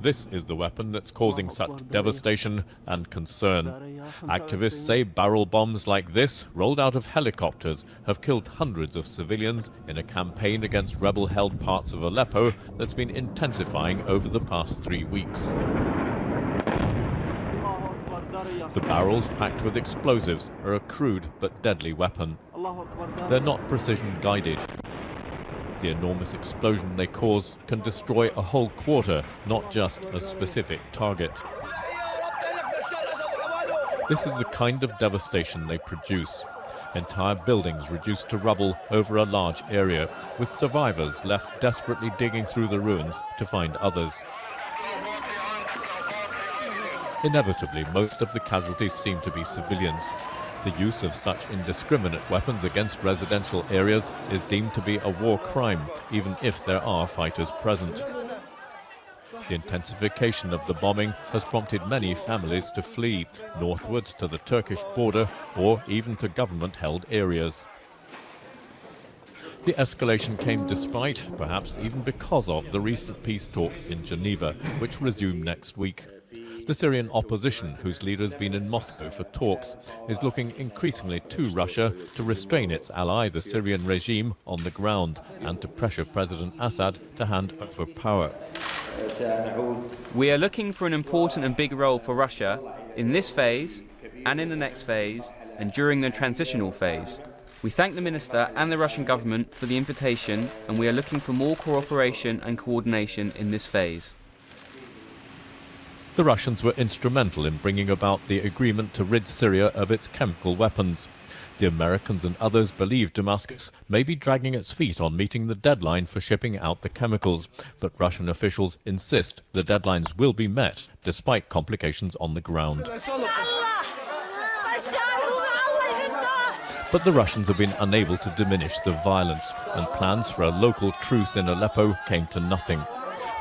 This is the weapon that's causing such devastation and concern. Activists say barrel bombs like this, rolled out of helicopters, have killed hundreds of civilians in a campaign against rebel-held parts of Aleppo that's been intensifying over the past 3 weeks. The barrels, packed with explosives, are a crude but deadly weapon. They're not precision-guided. The enormous explosion they cause can destroy a whole quarter, not just a specific target. This is the kind of devastation they produce. Entire buildings reduced to rubble over a large area, with survivors left desperately digging through the ruins to find others. Inevitably, most of the casualties seem to be civilians. The use of such indiscriminate weapons against residential areas is deemed to be a war crime, even if there are fighters present. The intensification of the bombing has prompted many families to flee northwards to the Turkish border or even to government-held areas. The escalation came despite, perhaps even because of, the recent peace talks in Geneva, which resume next week. The Syrian opposition, whose leader has been in Moscow for talks, is looking increasingly to Russia to restrain its ally, the Syrian regime, on the ground and to pressure President Assad to hand over power. We are looking for an important and big role for Russia in this phase and in the next phase and during the transitional phase. We thank the Minister and the Russian government for the invitation, and we are looking for more cooperation and coordination in this phase. The Russians were instrumental in bringing about the agreement to rid Syria of its chemical weapons. The Americans and others believe Damascus may be dragging its feet on meeting the deadline for shipping out the chemicals, but Russian officials insist the deadlines will be met, despite complications on the ground. But the Russians have been unable to diminish the violence, and plans for a local truce in Aleppo came to nothing.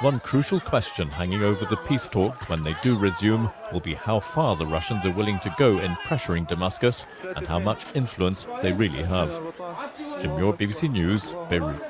One crucial question hanging over the peace talks when they do resume will be how far the Russians are willing to go in pressuring Damascus and how much influence they really have. Jim Muir, BBC News, Beirut.